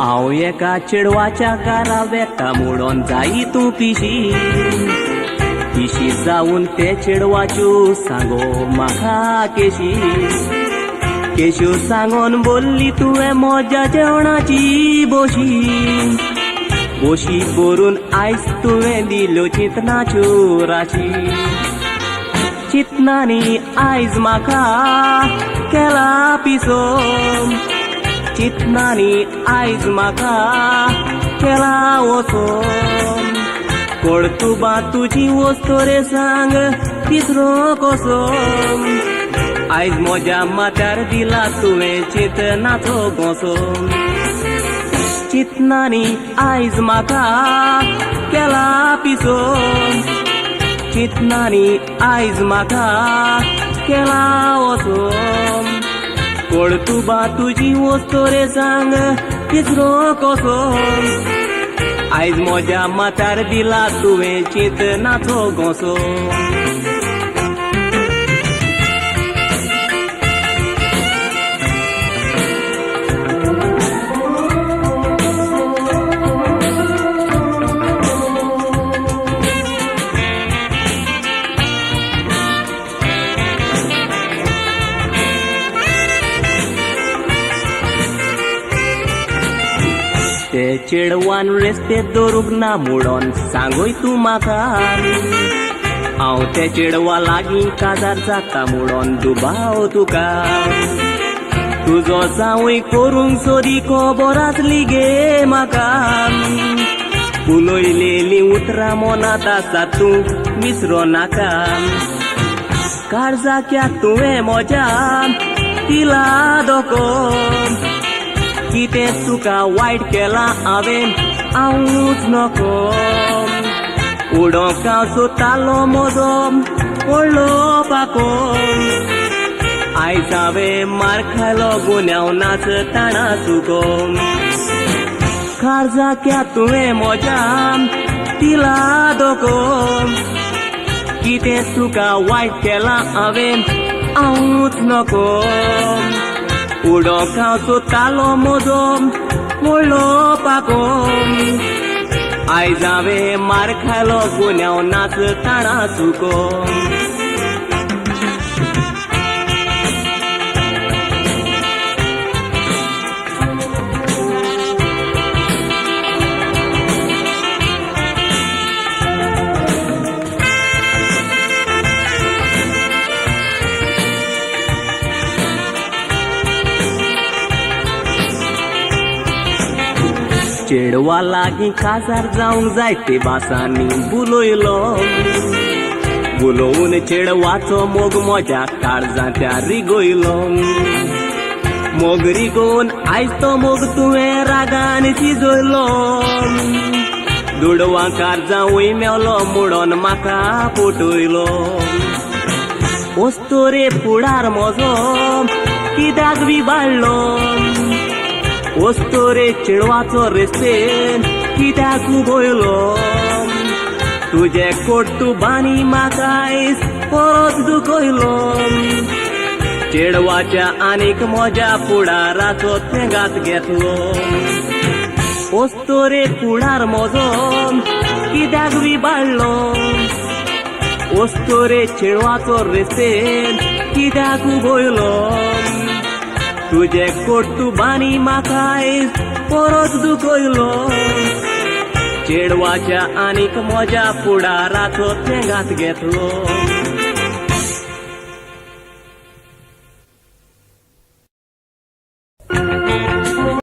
हांव एका चेडवाच्या कारावेका मोडोन जाई तूं पिशी पिशी जावन ते चेडवाच्यो सांगो म्हाका केशी केश्यो सांगोन बोल्ली तुवें म्हज्या जेवणाची बोशी बोशी भरून आयज तुवें दिल्यो चिंतनाच्यो राशी चिंतनांनी आयज म्हाका केला पिसो चिंतनांनी आयज म्हाका केला वसो कोळतुबा तुजी वस्तो रे सांग तिसरो कसो आयज म्हज्या माथ्यार दिला तुवें चिंतनाचो गोसो चिंतनांनी आयज म्हाका केला पिसो चिंतनांनी आयज म्हाका केला वसो कोळतुबा तुजी वस्तो रे सांग तिसरो कसो आयज म्हज्या माथ्यार दिला तुवें चिंतनाचो गोसो ते चेडवान रेस्ते दवरूंक ना म्हणोन सांगोय तूं म्हाका हांव ते चेडवा लागीं काजार जाता म्हणोन दुबाव तुका तुजो जावय करूंक सोदी खबर आसली गे म्हाका उलयलेली उतरां मनांत आसा तूं विसरो नाका काळजाक्याक तुवें म्हज्या दिला दोको कितें तुका वायट केलां हांवें हांवूच नको उडोवंक हांव सोदतालो म्हजो व्हडलो पाको आयज हांवें मार खायलो गुन्यांव नाचताना चुको काळजाक्याक तुवें म्हज्या दिला दोको कितें तुका वायट केलां हांवें हांवूच नको उडोवंक हांव सोदतालो म्हजो व्हडलो पाको आयज हांवें मार खायलो गुन्यांव नाचताना चुको चेडवा लागीं काजार जावंक जाय ते भासांनी बुलयलो बुलोवन चेडवाचो मोग म्हज्या काळजांत्या रिगोयलो मोग रिगोवन आयज तो मोग तुवें रागान शिजयलो दुडवां कारजांवय मेवलो म्हणोन म्हाका पोटयलो वस्तो रे फुडार म्हजो कित्याक विबाडलो वस्तो रे चेडवाचो रेस्तेन कित्याक उबयलो तुजे कोट्टुबांनी म्हाका आयज परत दुखयलो चेडवाच्या आनीक म्हज्या फुडाराचो तेंगात घेतलो वस्तो रे फुडार म्हजो कित्याक विबाडलो वस्तो रे चेडवाचो रेस्तेन कित्याक उबयलो तुजे कोट्टुबांनी म्हाका आयज परत दुखयलो चेडवाच्या आनीक म्हज्या फुडाराचो तेंगात घेतलो